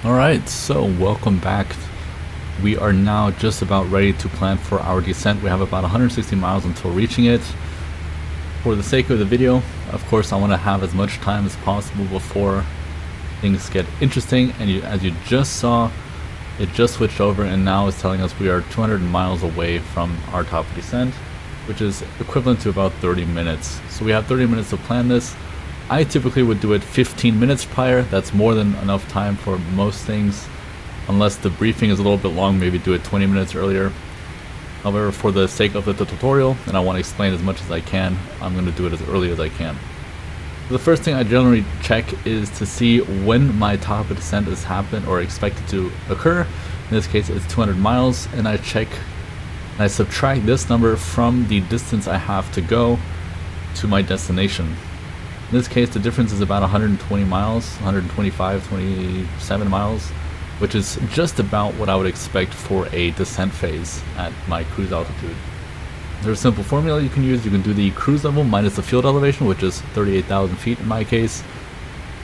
Alright, so welcome back. We are now just about ready to plan for our descent. We have about 160 miles until reaching it. For the sake of the video, of course, I want to have as much time as possible before things get interesting. And as you just saw, it just switched over and now it's telling us we are 200 miles away from our top of descent, which is equivalent to about 30 minutes. So we have 30 minutes to plan this. I typically would do it 15 minutes prior. That's more than enough time for most things. Unless the briefing is a little bit long, maybe do it 20 minutes earlier. However, for the sake of the tutorial, and I want to explain as much as I can, I'm going to do it as early as I can. The first thing I generally check is to see when my top of descent is happened or expected to occur. In this case, it's 200 miles, and I check and I subtract this number from the distance I have to go to my destination. In this case, the difference is about 120 miles, 125, 27 miles, which is just about what I would expect for a descent phase at my cruise altitude. There's a simple formula you can use. You can do the cruise level minus the field elevation, which is 38,000 feet in my case.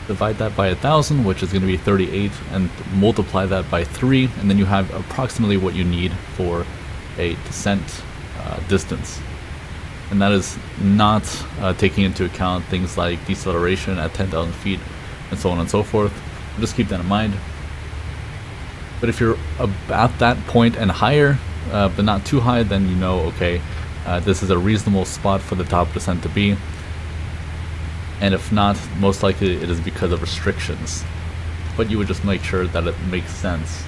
Divide that by 1,000, which is going to be 38, and multiply that by 3, and then you have approximately what you need for a descent distance. And that is not taking into account things like deceleration at 10,000 feet and so on and so forth. Just keep that in mind. But if you're at that point and higher, but not too high, then you know, okay, this is a reasonable spot for the top descent to be. And if not, most likely it is because of restrictions. But you would just make sure that it makes sense.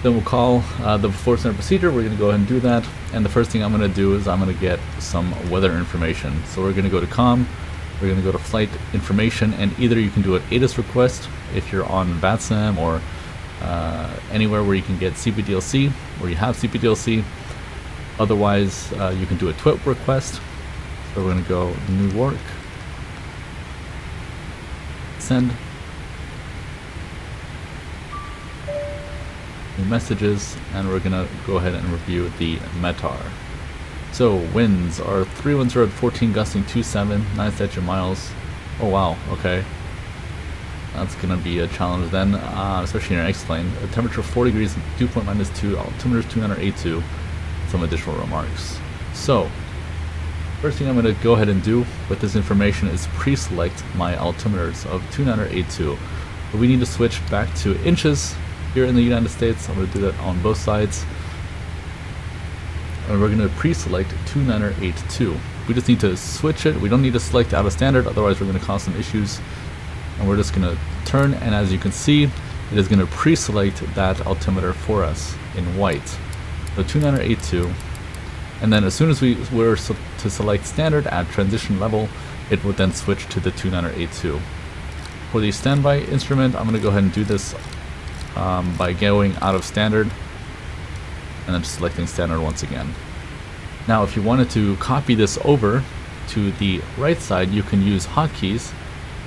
Then we'll call the before center procedure. We're going to go ahead and do that. And the first thing I'm going to do is I'm going to get some weather information. So we're going to go to COM, we're going to go to flight information, and either you can do an ATIS request if you're on VATSIM or anywhere where you can get CPDLC, or you have CPDLC. Otherwise, you can do a TWIP request. So we're going to go Newark, send. Messages, and we're gonna go ahead and review the METAR. So winds are 310 at 14, gusting 27, 9 statute miles. Oh wow, okay, that's gonna be a challenge then, especially in your X-plane. Temperature 4 degrees, dew point -2, altimeter 2982. Some additional remarks. So first thing I'm gonna go ahead and do with this information is pre-select my altimeters of 2982. But we need to switch back to inches. Here in the United States, I'm going to do that on both sides. And we're going to pre-select 2982. We just need to switch it. We don't need to select out of standard, otherwise we're going to cause some issues. And we're just going to turn, and as you can see, it is going to pre-select that altimeter for us in white. So 2982. And then as soon as we were to select standard at transition level, it would then switch to the 2982. For the standby instrument, I'm going to go ahead and do this by going out of standard and then selecting standard once again. Now if you wanted to copy this over to the right side, you can use hotkeys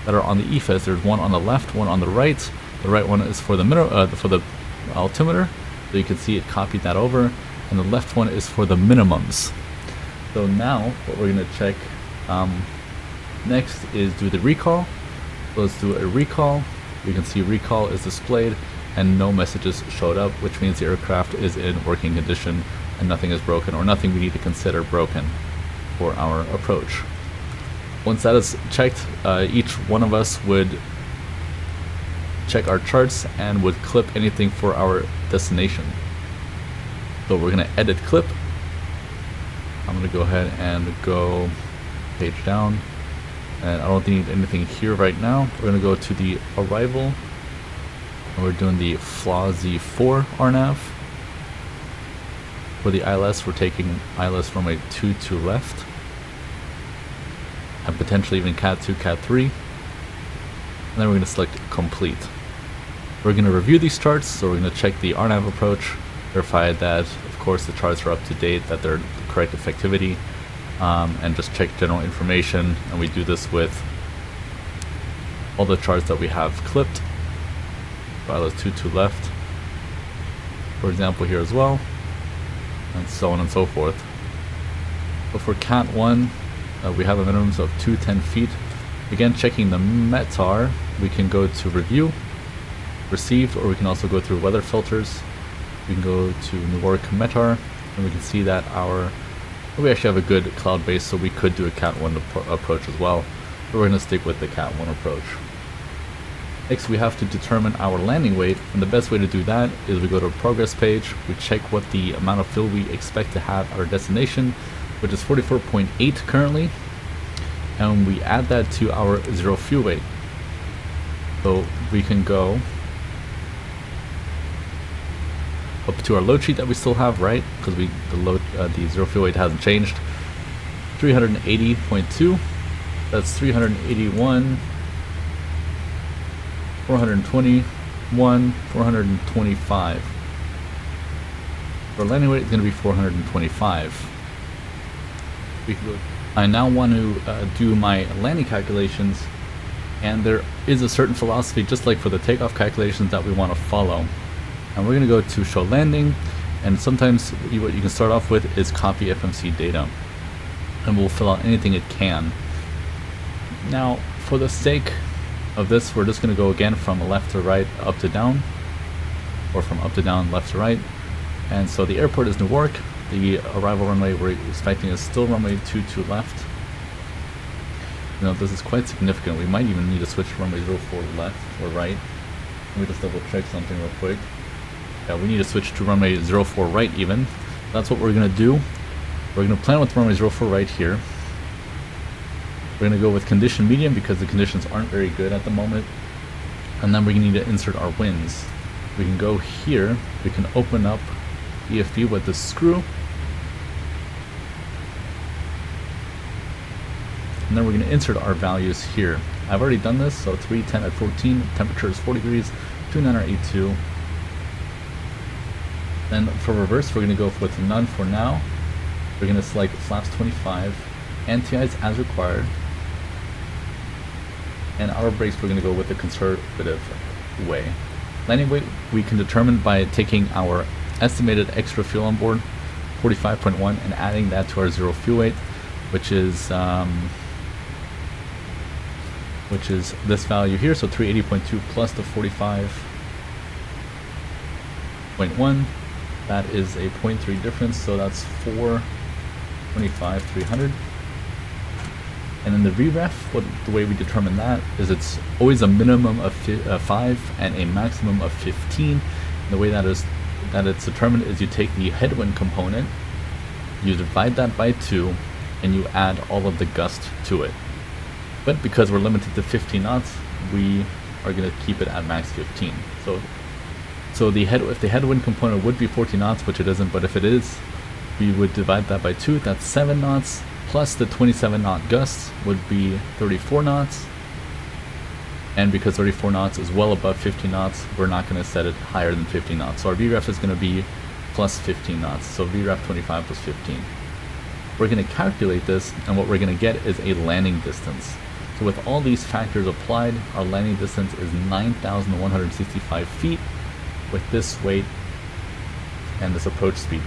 that are on the EFS. There's one on the left, one on the right. The right one is for the altimeter, so you can see it copied that over, and the left one is for the minimums. So now what we're going to check next is do the recall. So let's do a recall. You can see recall is displayed and no messages showed up, which means the aircraft is in working condition and nothing is broken, or nothing we need to consider broken for our approach. Once that is checked, each one of us would check our charts and would clip anything for our destination. So we're going to edit clip. I'm going to go ahead and go page down, and I don't need anything here right now. We're going to go to the arrival. And we're doing the FLAZ4 RNAV. For the ILS, we're taking ILS runway 22 left, and potentially even Cat 2, Cat 3. And then we're going to select complete. We're going to review these charts, so we're going to check the RNAV approach, verify that, of course, the charts are up to date, that they're the correct effectivity, and just check general information. And we do this with all the charts that we have clipped. ILS 22 left, for example, here as well, and so on and so forth. But for Cat 1, we have a minimum of 210 feet. Again, checking the METAR, we can go to review, received, or we can also go through weather filters. We can go to Newark METAR, and we can see that we actually have a good cloud base, so we could do a Cat 1 approach as well, but we're going to stick with the Cat 1 approach. Next, we have to determine our landing weight, and the best way to do that is we go to a progress page, we check what the amount of fuel we expect to have at our destination, which is 44.8 currently, and we add that to our zero fuel weight. So we can go up to our load sheet that we still have, right? Because the zero fuel weight hasn't changed. 380.2. That's 381. 421, 425. Our landing weight is going to be 425. I now want to do my landing calculations, and there is a certain philosophy, just like for the takeoff calculations, that we want to follow. And we're going to go to show landing, and sometimes what you can start off with is copy FMC data, and we'll fill out anything it can. Now, for the sake of this, we're just going to go again from left to right, up to down, or from up to down, left to right. And so the airport is Newark. The arrival runway we're expecting is still runway 22 left. You know, this is quite significant. We might even need to switch to runway 04 left or right. Let me just double check something real quick. Yeah, we need to switch to runway 04 right even. That's what we're going to do. We're going to plan with runway 04 right here. We're going to go with condition medium because the conditions aren't very good at the moment. And then we need to insert our winds. We can go here, we can open up EFB with the screw. And then we're going to insert our values here. I've already done this, so 310 at 14, temperature is 40 degrees, 2982. Then for reverse, we're going to go with none for now. We're going to select flaps 25, anti-ice as required. And our brakes, we're going to go with the conservative way. Landing weight we can determine by taking our estimated extra fuel on board, 45.1, and adding that to our zero fuel weight, which is this value here, so 380.2 plus the 45.1. That is a 0.3 difference, so that's 425,300. And then the VREF, the way we determine that is it's always a minimum of 5 and a maximum of 15. And the way that it's determined is you take the headwind component, you divide that by 2, and you add all of the gust to it. But because we're limited to 15 knots, we are going to keep it at max 15. So if the headwind component would be 14 knots, which it isn't, but if it is, we would divide that by 2. That's 7 knots. Plus the 27 knot gusts would be 34 knots. And because 34 knots is well above 15 knots, we're not going to set it higher than 15 knots. So our VREF is going to be plus 15 knots. So VREF 25 plus 15. We're going to calculate this, and what we're going to get is a landing distance. So with all these factors applied, our landing distance is 9,165 feet with this weight and this approach speed.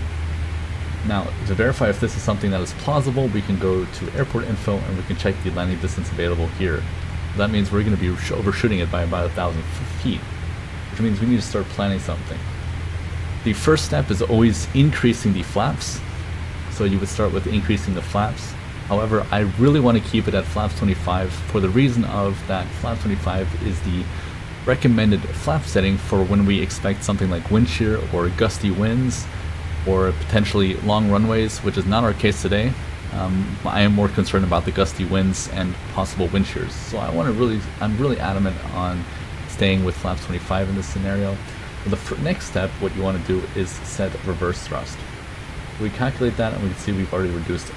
Now, to verify if this is something that is plausible, we can go to airport info and we can check the landing distance available here. That means we're going to be overshooting it by about 1,000 feet, which means we need to start planning something. The first step is always increasing the flaps. So you would start with increasing the flaps. However, I really want to keep it at flaps 25 for the reason of that flaps 25 is the recommended flap setting for when we expect something like wind shear or gusty winds, or potentially long runways, which is not our case today. I am more concerned about the gusty winds and possible wind shears. So I'm really adamant on staying with flaps 25 in this scenario. For the next step, what you want to do is set reverse thrust. We calculate that and we can see we've already reduced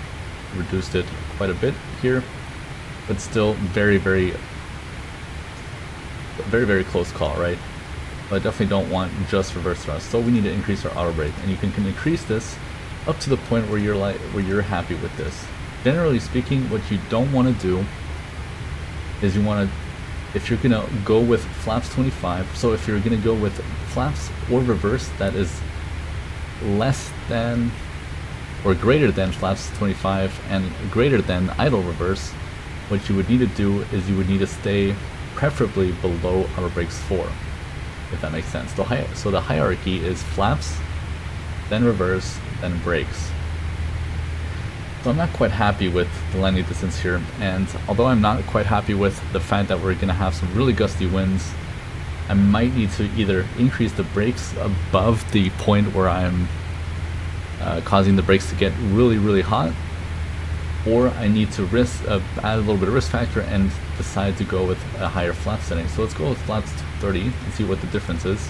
it quite a bit here, but still very close call, right? But I definitely don't want just reverse thrust, so we need to increase our auto brake, and you can increase this up to the point where you're happy with this. Generally speaking, what you don't want to do is if you're gonna go with flaps 25, so if you're gonna go with flaps or reverse that is less than or greater than flaps 25 and greater than idle reverse, what you would need to do is you would need to stay preferably below auto brakes 4. if that makes sense. So the hierarchy is flaps, then reverse, then brakes. So I'm not quite happy with the landing distance here, and although I'm not quite happy with the fact that we're going to have some really gusty winds, I might need to either increase the brakes above the point where I'm causing the brakes to get really hot, or I need to add a little bit of risk factor and decide to go with a higher flap setting. So let's go with flaps 30 and see what the difference is.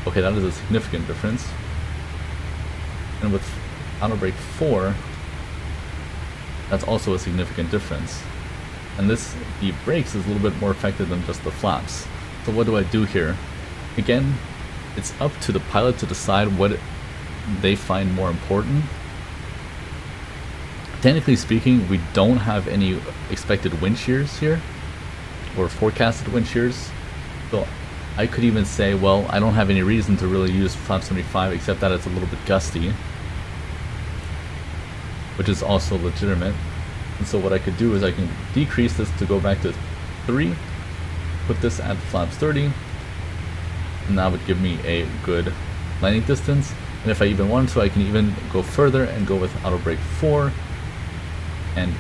Okay, that is a significant difference. And with auto brake 4, that's also a significant difference. And the brakes is a little bit more effective than just the flaps. So what do I do here? Again, it's up to the pilot to decide what they find more important. Technically speaking, we don't have any expected wind shears here, or forecasted wind shears. So I could even say, well, I don't have any reason to really use flap 75 except that it's a little bit gusty, which is also legitimate. And so what I could do is I can decrease this to go back to 3, put this at flaps 30, and that would give me a good landing distance. And if I even wanted to, I can even go further and go with auto brake 4 and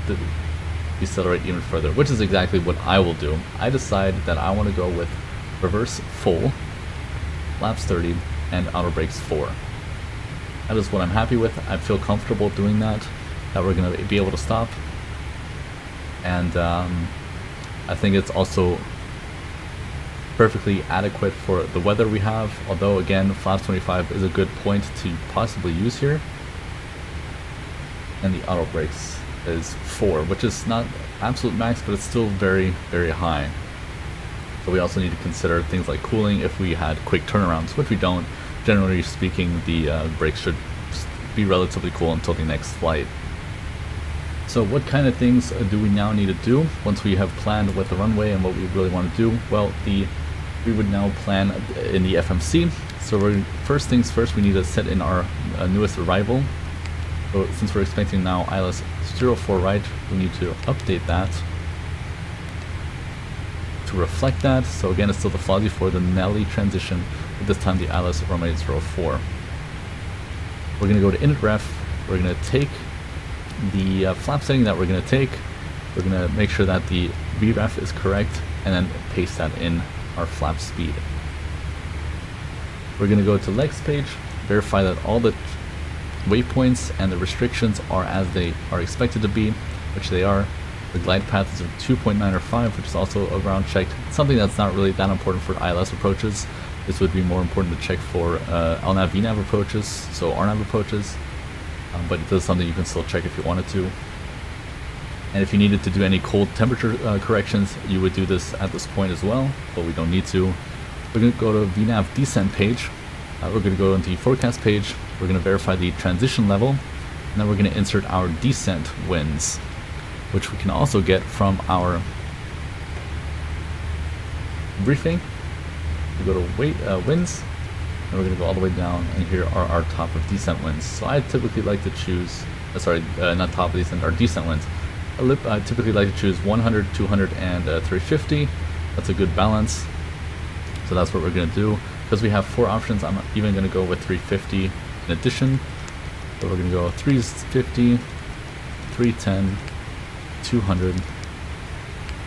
decelerate even further, which is exactly what I will do. I decide that I want to go with reverse full, flaps 30, and auto brakes 4. That is what I'm happy with. I feel comfortable doing that we're going to be able to stop. And I think it's also perfectly adequate for the weather we have, although again, flaps 25 is a good point to possibly use here. And the auto brakes is 4, which is not absolute max, but it's still very high. So we also need to consider things like cooling if we had quick turnarounds, which we don't. Generally speaking, the brakes should be relatively cool until the next flight. So what kind of things do we now need to do once we have planned with the runway and what we really want to do? Well, we would now plan in the FMC. So first things first, we need to set in our newest arrival. So since we're expecting now ILS 04 right, we need to update that to reflect that. So again, it's still the Flossie for the Nelly transition, but this time the ILS runway 04. We're going to go to init ref. We're going to take the flap setting that we're going to take. We're going to make sure that the VREF is correct and then paste that in our flap speed. We're going to go to legs page, verify that all the waypoints and the restrictions are as they are expected to be, which they are. The glide path is of 2.9 or 5, which is also a ground checked. Something that's not really that important for ILS approaches. This would be more important to check for LNAV VNAV approaches, so RNAV approaches. But it is something you can still check if you wanted to. And if you needed to do any cold temperature corrections, you would do this at this point as well, but we don't need to. We're going to go to VNAV descent page. We're going to go into the forecast page. We're going to verify the transition level, and then we're going to insert our descent winds, which we can also get from our briefing. We go to winds, and we're going to go all the way down, and here are our top of descent winds. So I typically like to choose, not top of descent, our descent winds. I typically like to choose 100, 200, and 350. That's a good balance. So that's what we're going to do. Because we have 4 options, I'm even going to go with 350 in addition. So we're going to go 350, 310, 200,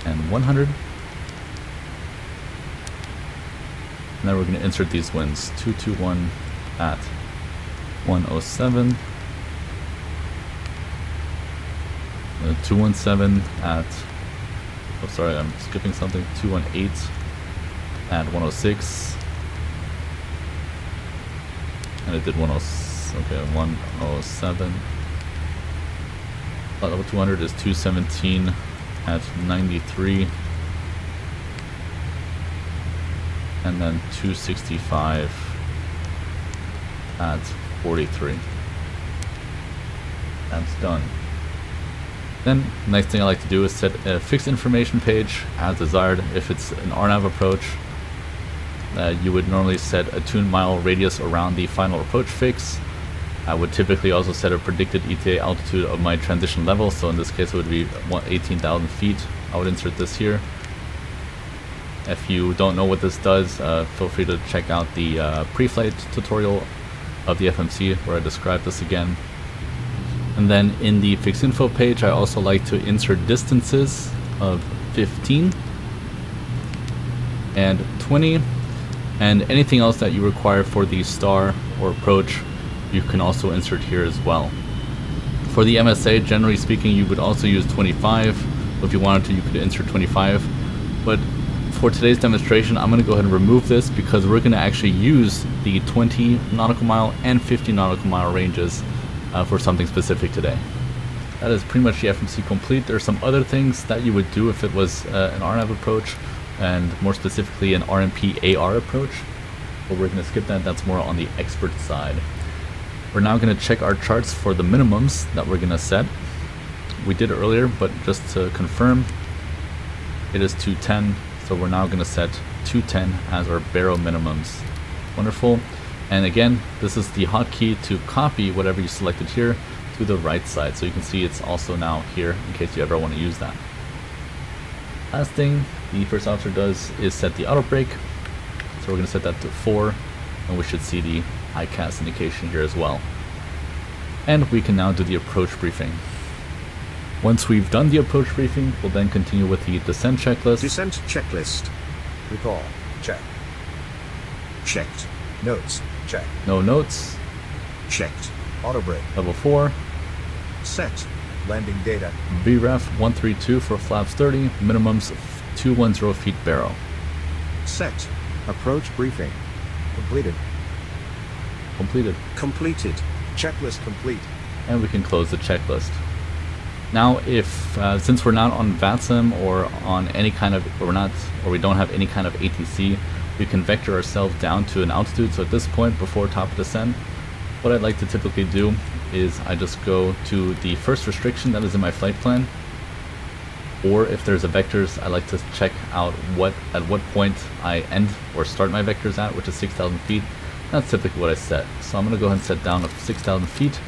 and 100. And then we're going to insert these winds. 221 at 107. 217 at, oh sorry, I'm skipping something, 218 at 106, and it did 107, level 200 is 217 at 93, and then 265 at 43. That's done. Then, next thing I like to do is set a fixed information page as desired. If it's an RNAV approach, you would normally set a 2-mile radius around the final approach fix. I would typically also set a predicted ETA altitude of my transition level, so in this case it would be 18,000 feet. I would insert this here. If you don't know what this does, feel free to check out the pre-flight tutorial of the FMC where I describe this again. And then in the fixed info page, I also like to insert distances of 15 and 20, and anything else that you require for the star or approach you can also insert here as well. For the MSA, generally speaking, you would also use 25. If you wanted to, you could insert 25, but for today's demonstration I'm going to go ahead and remove this because we're going to actually use the 20 nautical mile and 50 nautical mile ranges for something specific today. That is pretty much the FMC complete. There's some other things that you would do if it was an RNAV approach, and more specifically an RMP AR approach, but we're going to skip that. That's more on the expert side. We're now going to check our charts for the minimums that we're going to set. We did earlier, but just to confirm, it is 210, so we're now going to set 210 as our baro minimums. Wonderful. And again, this is the hotkey to copy whatever you selected here to the right side, so you can see it's also now here in case you ever want to use that. Last thing the first officer does is set the auto brake, so we're going to set that to 4, and we should see the ICAS indication here as well. And we can now do the approach briefing. Once we've done the approach briefing, we'll then continue with the descent checklist. Descent checklist. Recall. Check. Checked. Notes. Check. No notes. Checked. Auto brake. Level 4. Set. Landing data. VREF 132 for flaps 30, minimums 210 feet baro. Set. Approach briefing. Completed. Completed. Completed. Checklist complete. And we can close the checklist. Now, if since we're not on VATSIM or on any kind of, we don't have any kind of ATC, we can vector ourselves down to an altitude. So at this point, before top descent, what I'd like to typically do is I just go to the first restriction that is in my flight plan, or if there's a vectors, I like to check out at what point I end or start my vectors at, which is 6,000 feet. That's typically what I set. So I'm going to go ahead and set down of 6,000 feet.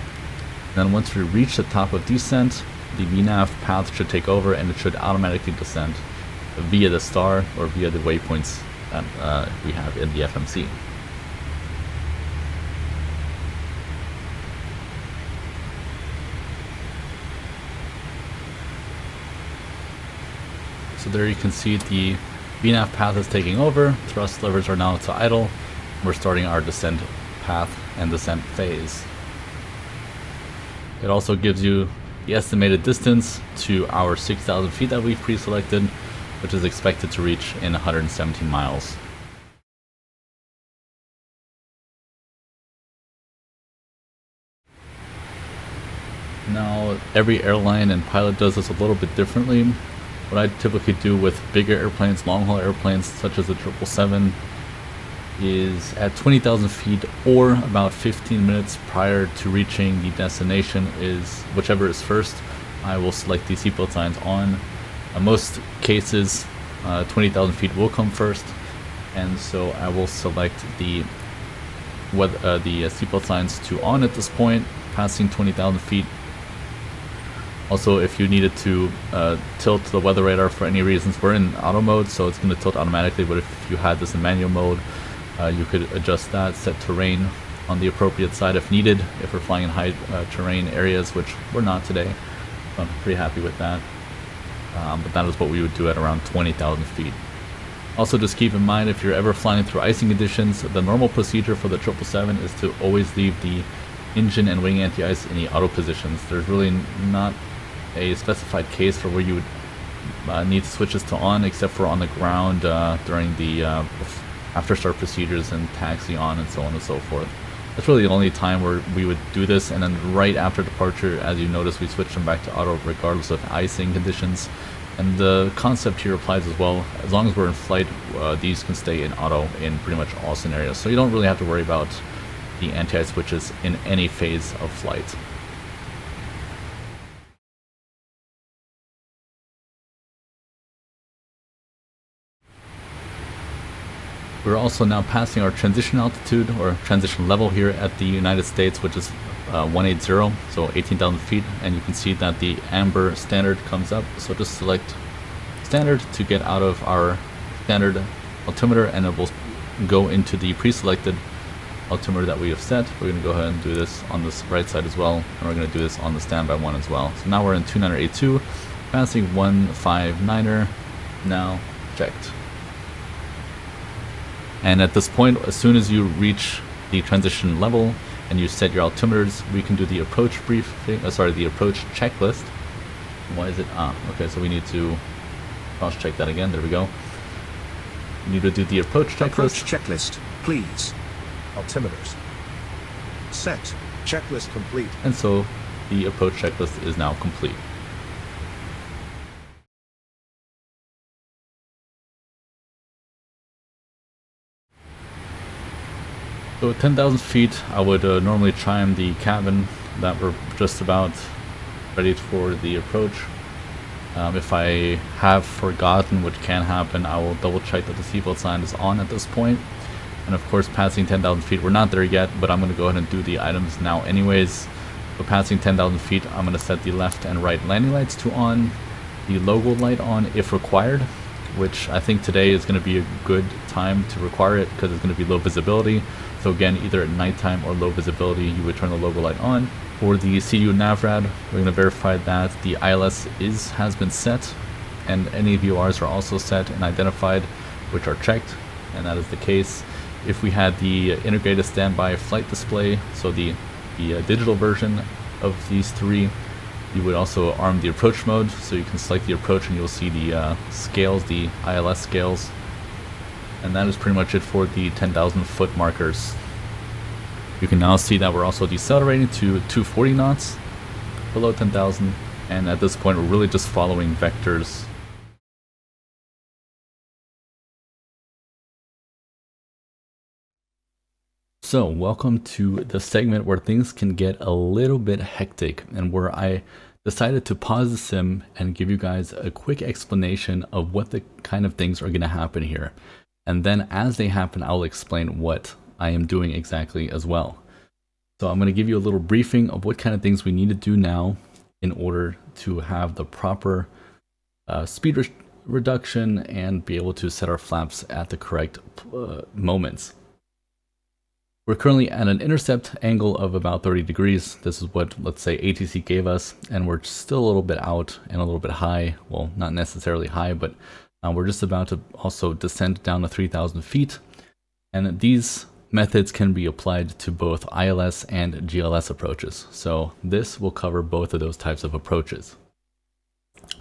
And then once we reach the top of descent, the VNAV path should take over and it should automatically descend via the star or via the waypoints that we have in the FMC. So there you can see the VNAV path is taking over, thrust levers are now to idle, we're starting our descent path and descent phase. It also gives you the estimated distance to our 6,000 feet that we've pre-selected, which is expected to reach in 117 miles. Now, every airline and pilot does this a little bit differently. What I typically do with bigger airplanes, long-haul airplanes such as the 777, is at 20,000 feet or about 15 minutes prior to reaching the destination, is whichever is first, I will select the seatbelt signs on. In most cases, 20,000 feet will come first, and so I will select the seatbelt signs to on at this point, passing 20,000 feet. Also, if you needed to tilt the weather radar for any reasons, we're in auto mode, so it's going to tilt automatically, but if you had this in manual mode, you could adjust that, set terrain on the appropriate side if needed, if we're flying in high terrain areas, which we're not today. I'm pretty happy with that. But that is what we would do at around 20,000 feet. Also, just keep in mind, if you're ever flying through icing conditions, the normal procedure for the 777 is to always leave the engine and wing anti-ice in the auto positions. There's really not a specified case for where you would need to switch this to on, except for on the ground during the after start procedures and taxi on and so on and so forth. That's really the only time where we would do this, and then right after departure, as you notice, we switch them back to auto regardless of icing conditions. And the concept here applies as well. As long as we're in flight, these can stay in auto in pretty much all scenarios. So you don't really have to worry about the anti-ice switches in any phase of flight. We're also now passing our transition altitude or transition level here at the United States, which is 180, so 18,000 feet, and you can see that the amber standard comes up. So just select standard to get out of our standard altimeter, and it will go into the pre-selected altimeter that we have set. We're going to go ahead and do this on this right side as well, and we're going to do this on the standby one as well. So now we're in 2982, passing 159er, now checked. And at this point, as soon as you reach the transition level and you set your altimeters, we can do the approach briefing, the approach checklist. Why is it? Okay, so we need to cross check that again. There we go. We need to do the approach checklist. Approach checklist, please. Altimeters. Set. Checklist complete. And so the approach checklist is now complete. So at 10,000 feet, I would normally chime the cabin that we're just about ready for the approach. If I have forgotten, which can happen, I will double check that the seatbelt sign is on at this point. And of course, passing 10,000 feet, we're not there yet, but I'm going to go ahead and do the items now anyways. So passing 10,000 feet, I'm going to set the left and right landing lights to on, the logo light on if required, which I think today is going to be a good time to require it because it's going to be low visibility. So again, either at nighttime or low visibility, you would turn the logo light on. For the CDU NavRad, we're going to verify that the ILS has been set, and any VORs are also set and identified, which are checked, and that is the case. If we had the integrated standby flight display, so the digital version of these three, you would also arm the approach mode, so you can select the approach and you'll see the scales, the ILS scales. And that is pretty much it for the 10,000 foot markers. You can now see that we're also decelerating to 240 knots below 10,000, and at this point we're really just following vectors. So welcome to the segment where things can get a little bit hectic, and where I decided to pause the sim and give you guys a quick explanation of what the kind of things are going to happen here. And then as they happen, I'll explain what I am doing exactly as well. So I'm going to give you a little briefing of what kind of things we need to do now in order to have the proper speed reduction and be able to set our flaps at the correct moments. We're currently at an intercept angle of about 30 degrees. This is what, let's say, ATC gave us, and we're still a little bit out and a little bit high. Well, not necessarily high, but we're just about to also descend down to 3,000 feet. And these methods can be applied to both ILS and GLS approaches. So this will cover both of those types of approaches.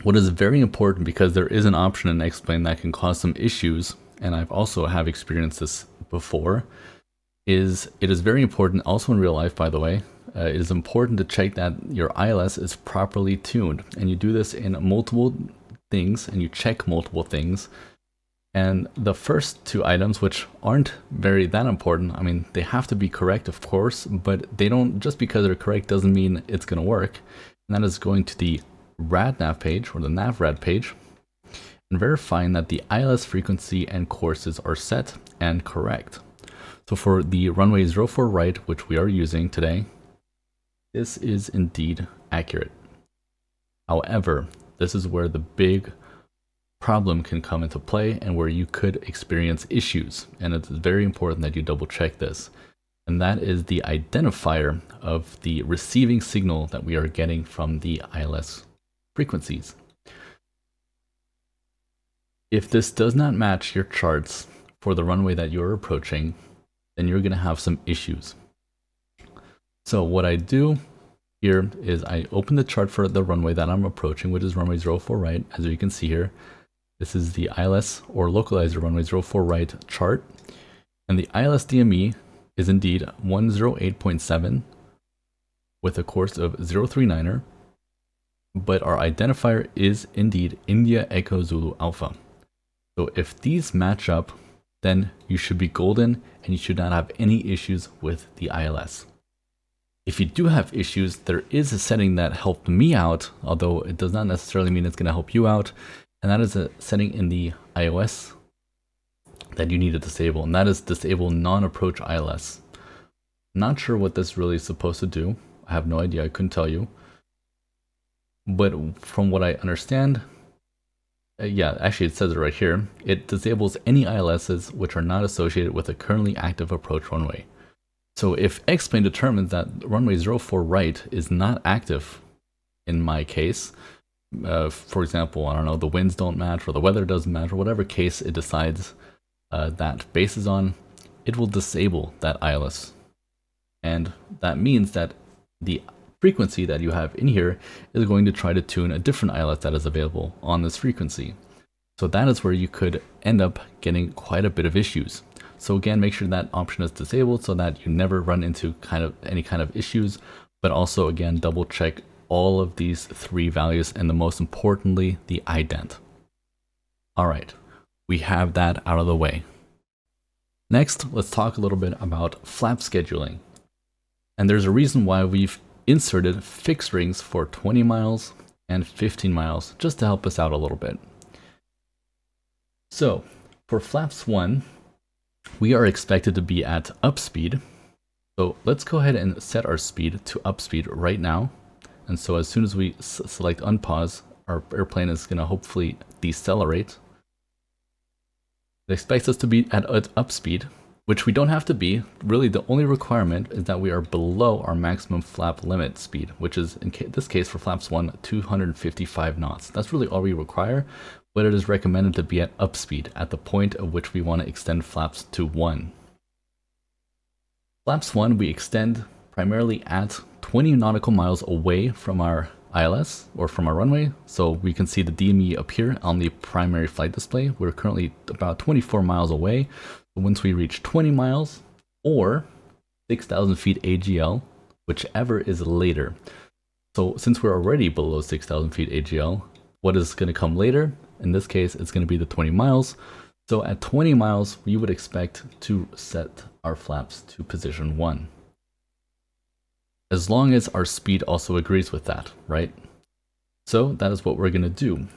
What is very important, because there is an option in X-Plane that can cause some issues, and I've also have experienced this before, is it is very important, also in real life by the way, it is important to check that your ILS is properly tuned. And you do this in multiple things, and you check multiple things. And the first two items, which aren't that important, I mean, they have to be correct, of course, but they don't, just because they're correct doesn't mean it's going to work. And that is going to the RadNav page, or the NavRad page, and verifying that the ILS frequency and courses are set and correct. So for the runway 04 right, which we are using today, this is indeed accurate. However, this is where the big problem can come into play and where you could experience issues, and it's very important that you double check this, and that is the identifier of the receiving signal that we are getting from the ILS frequencies. If this does not match your charts for the runway that you're approaching, then you're going to have some issues. So what I do here is I open the chart for the runway that I'm approaching, which is runway 04 right, as you can see here. This is the ILS or localizer runway 04 right chart, and the ILS DME is indeed 108.7 with a course of 039er, but our identifier is indeed India Echo Zulu Alpha. So if these match up, then you should be golden and you should not have any issues with the ILS. If you do have issues, there is a setting that helped me out, although it does not necessarily mean it's going to help you out, and that is a setting in the iOS that you need to disable, and that is disable non-approach ILS. Not sure what this really is supposed to do. I have no idea, I couldn't tell you. But from what I understand, Yeah, actually it says it right here. It disables any ILSs which are not associated with a currently active approach runway. So if X-plane determines that runway 04 right is not active, in my case, for example, I don't know, the winds don't match or the weather doesn't match or whatever case it decides that base is on, it will disable that ILS. And that means that the frequency that you have in here is going to try to tune a different ILS that is available on this frequency. So that is where you could end up getting quite a bit of issues. So again, make sure that option is disabled so that you never run into any kind of issues, but also again, double check all of these three values and the most importantly, the ident. All right, we have that out of the way. Next, let's talk a little bit about flap scheduling. And there's a reason why we've inserted fixed rings for 20 miles and 15 miles, just to help us out a little bit. So for flaps 1, we are expected to be at upspeed. So let's go ahead and set our speed to upspeed right now. And so as soon as we select unpause, our airplane is going to hopefully decelerate. It expects us to be at upspeed, which we don't have to be. Really, the only requirement is that we are below our maximum flap limit speed, which is, in this case for flaps 1, 255 knots. That's really all we require, but it is recommended to be at upspeed at the point at which we want to extend flaps to 1. Flaps 1 we extend primarily at 20 nautical miles away from our ILS or from our runway, so we can see the DME appear on the primary flight display. We're currently about 24 miles away. Once we reach 20 miles or 6,000 feet AGL, whichever is later. So since we're already below 6,000 feet AGL, what is going to come later? In this case, it's going to be the 20 miles. So at 20 miles, we would expect to set our flaps to position 1. As long as our speed also agrees with that, right? So that is what we're going to do.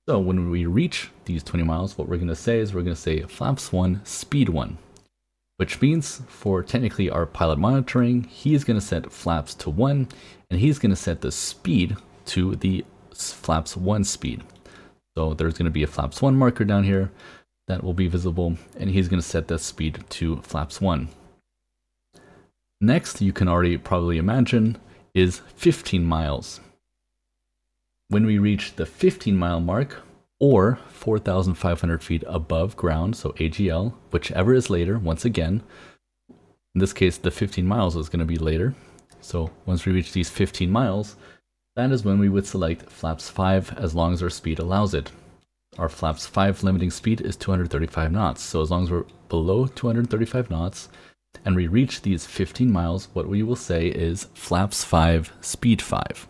So when we reach these 20 miles, what we're going to say is we're going to say flaps 1, speed 1, which means for technically our pilot monitoring, he's going to set flaps to 1, and he's going to set the speed to the flaps 1 speed. So there's going to be a flaps 1 marker down here that will be visible, and he's going to set the speed to flaps 1. Next, you can already probably imagine, is 15 miles. When we reach the 15-mile mark, or 4,500 feet above ground, so AGL, whichever is later, once again, in this case, the 15 miles is going to be later. So once we reach these 15 miles, that is when we would select flaps 5 as long as our speed allows it. Our flaps 5 limiting speed is 235 knots. So as long as we're below 235 knots, and we reach these 15 miles, what we will say is flaps 5, speed 5.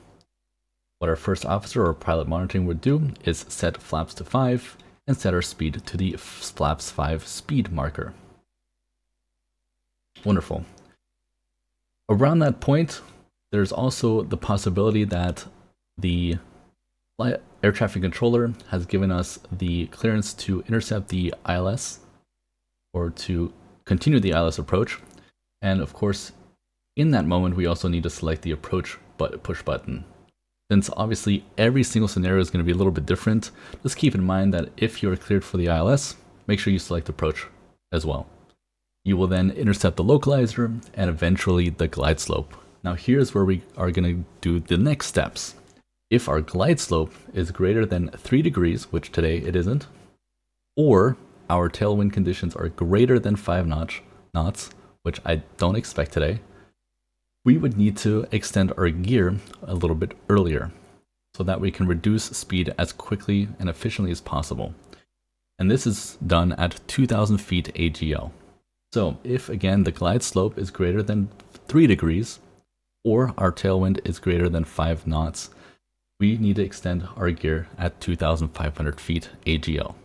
What our first officer or pilot monitoring would do is set flaps to 5 and set our speed to the flaps 5 speed marker. Wonderful. Around that point, there's also the possibility that the air traffic controller has given us the clearance to intercept the ILS or to continue the ILS approach. And of course, in that moment, we also need to select the approach push button. Since obviously every single scenario is going to be a little bit different, just keep in mind that if you're cleared for the ILS, make sure you select approach as well. You will then intercept the localizer and eventually the glide slope. Now here's where we are going to do the next steps. If our glide slope is greater than 3 degrees, which today it isn't, or our tailwind conditions are greater than 5 knots, which I don't expect today, we would need to extend our gear a little bit earlier so that we can reduce speed as quickly and efficiently as possible. And this is done at 2,000 feet AGL. So if again the glide slope is greater than 3 degrees or our tailwind is greater than 5 knots, we need to extend our gear at 2,500 feet AGL.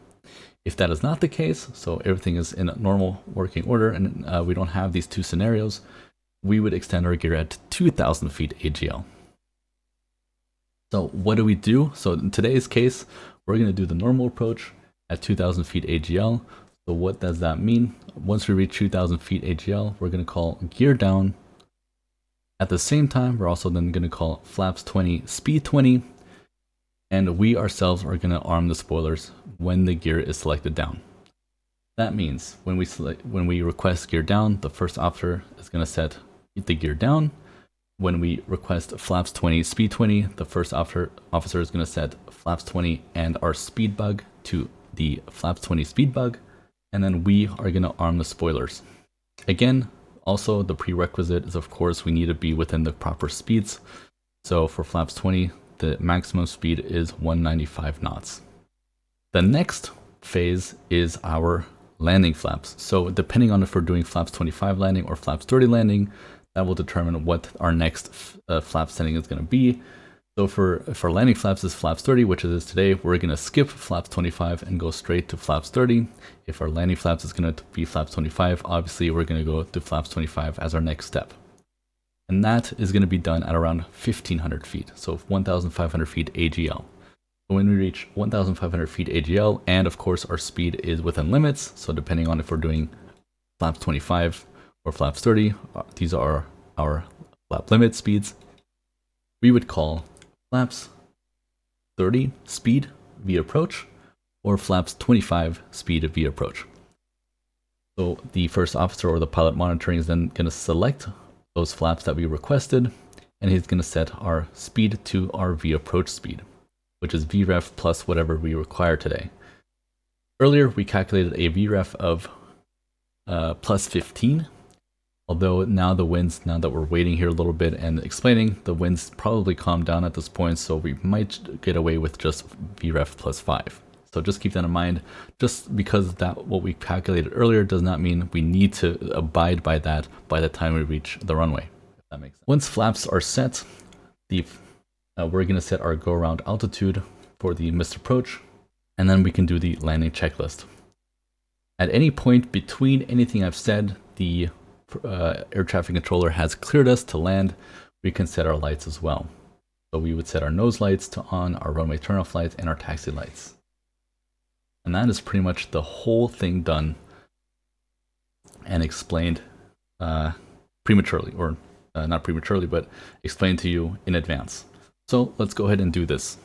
If that is not the case, so everything is in normal working order and we don't have these two scenarios, we would extend our gear at 2,000 feet AGL. So what do we do? So in today's case, we're going to do the normal approach at 2,000 feet AGL. So what does that mean? Once we reach 2,000 feet AGL, we're going to call gear down. At the same time, we're also then going to call flaps 20, speed 20. and we ourselves are going to arm the spoilers when the gear is selected down. That means when we request gear down, the first officer is going to set the gear down. When we request flaps 20, speed 20, the first officer is going to set flaps 20 and our speed bug to the flaps 20 speed bug, and then we are going to arm the spoilers. Again, also the prerequisite is, of course, we need to be within the proper speeds. So for flaps 20, the maximum speed is 195 knots. The next phase is our landing flaps. So depending on if we're doing flaps 25 landing or flaps 30 landing, that will determine what our next flap setting is going to be. So if our landing flaps is flaps 30, which it is today, we're going to skip flaps 25 and go straight to flaps 30. If our landing flaps is going to be flaps 25, obviously we're going to go to flaps 25 as our next step. And that is going to be done at around 1,500 feet, so 1,500 feet AGL. So when we reach 1,500 feet AGL, and of course our speed is within limits, so depending on if we're doing flaps 25 or flaps 30, these are our flap limit speeds, we would call flaps 30 speed via approach or flaps 25 speed via approach. So the first officer or the pilot monitoring is then going to select those flaps that we requested, and he's going to set our speed to our via approach speed, which is VREF plus whatever we require today. Earlier we calculated a VREF of plus 15. Although now the winds, now that we're waiting here a little bit and explaining, the winds probably calm down at this point, so we might get away with just VREF plus 5. So just keep that in mind. Just because that what we calculated earlier does not mean we need to abide by that by the time we reach the runway, if that makes sense. Once flaps are set, we're going to set our go-around altitude for the missed approach, and then we can do the landing checklist. At any point between anything I've said, the air traffic controller has cleared us to land, we can set our lights as well. So we would set our nose lights to on, our runway turnoff lights, and our taxi lights. And that is pretty much the whole thing done and explained prematurely, or not prematurely, but explained to you in advance. So let's go ahead and do this.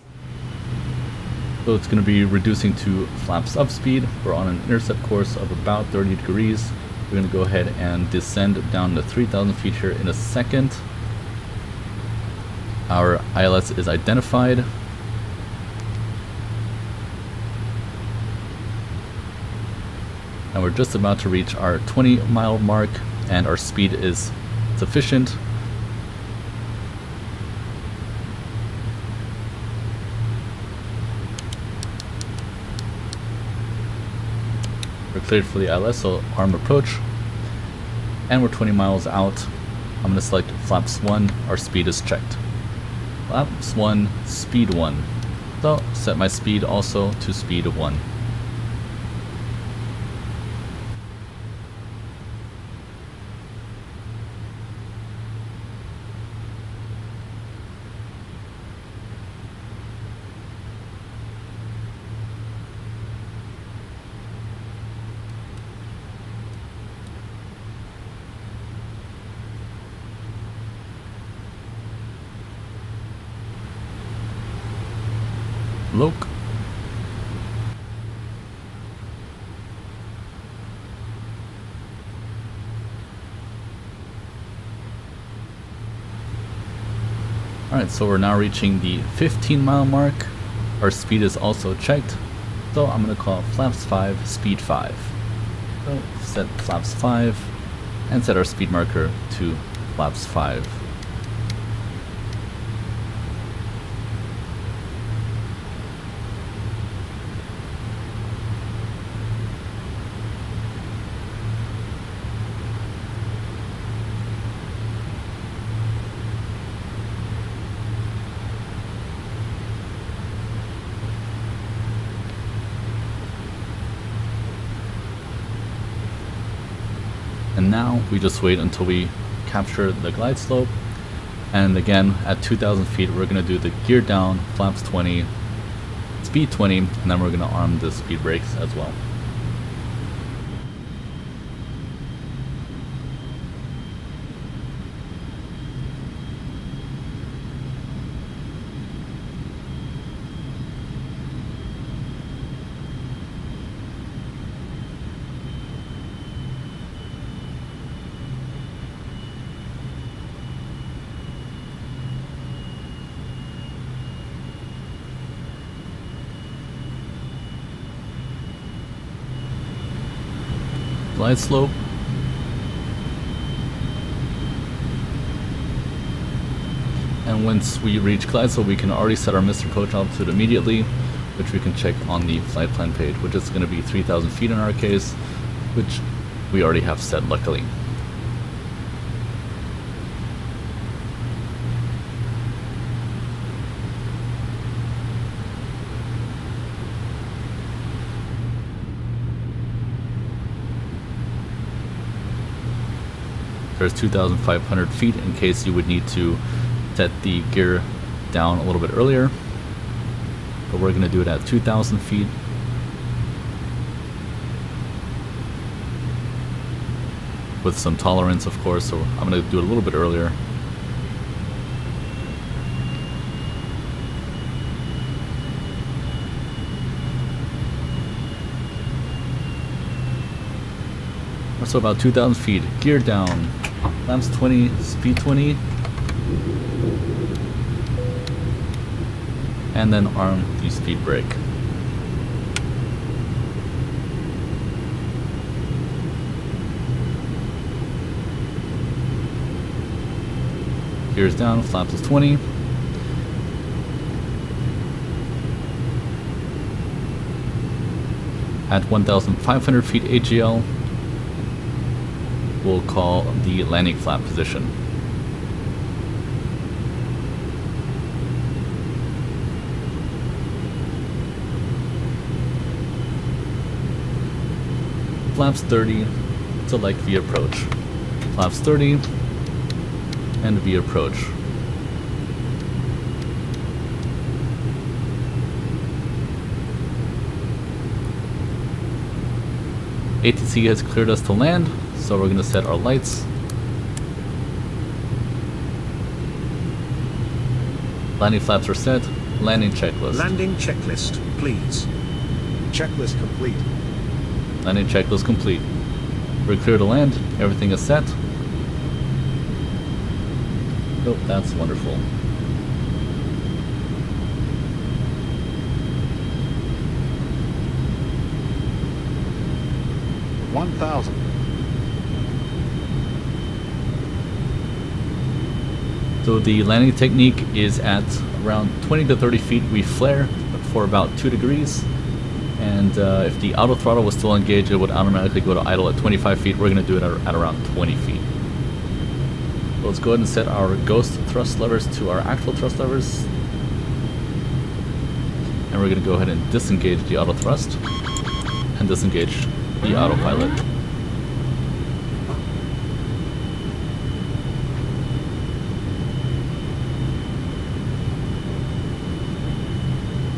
So it's going to be reducing to flaps up speed. We're on an intercept course of about 30 degrees. We're going to go ahead and descend down to 3,000 feet here in a second. Our ILS is identified. And we're just about to reach our 20-mile mark, and our speed is sufficient. We're cleared for the ILS, so arm approach. And we're 20 miles out. I'm going to select flaps 1, our speed is checked. Flaps 1, speed 1. So set my speed also to speed 1. Look. Alright, so we're now reaching the 15-mile mark. Our speed is also checked, so I'm going to call flaps 5, speed 5. So set flaps 5 and set our speed marker to flaps 5. And now we just wait until we capture the glide slope. And again, at 2,000 feet, we're going to do the gear down, flaps 20, speed 20, and then we're going to arm the speed brakes as well. glide slope. And once we reach glide slope, we can already set our Mr. Coach altitude immediately, which we can check on the flight plan page, which is going to be 3,000 feet in our case, which we already have set luckily. There's 2,500 feet in case you would need to set the gear down a little bit earlier, but we're going to do it at 2,000 feet. With some tolerance, of course, so I'm going to do it a little bit earlier. So about 2,000 feet, gear down, lamps 20, speed 20, and then arm the speed brake. Gears down, flaps is 20. At 1,500 feet AGL, we'll call the landing flap position. Flaps 30 to like V approach. Flaps 30 and V approach. ATC has cleared us to land, so we're going to set our lights. Landing flaps are set. Landing checklist. Landing checklist, please. Checklist complete. Landing checklist complete. We're clear to land. Everything is set. Oh, that's wonderful. $1,000. So the landing technique is at around 20 to 30 feet. We flare for about 2 degrees. And if the auto throttle was still engaged, it would automatically go to idle at 25 feet. We're going to do it at around 20 feet. So let's go ahead and set our ghost thrust levers to our actual thrust levers. And we're going to go ahead and disengage the auto thrust and disengage the autopilot.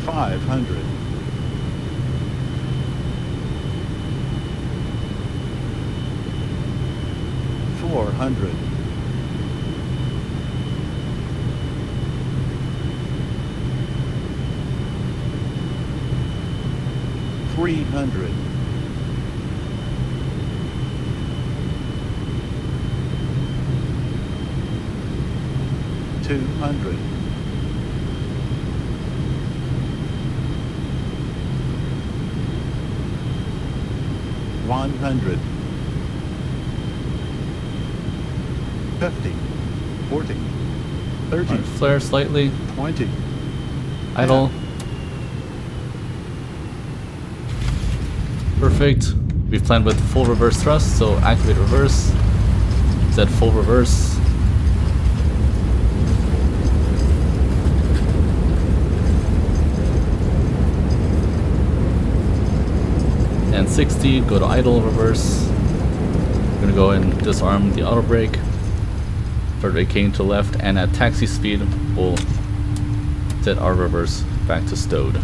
$500. $400. $300. $200. $100. 50, 40, 30, Right, flare slightly, 20, idle. Perfect. We've planned with full reverse thrust, so activate reverse. Set full reverse. And 60, go to idle reverse. We're gonna go and disarm the auto brake. Start vacating to left, and at taxi speed, we'll set our reverse back to stowed.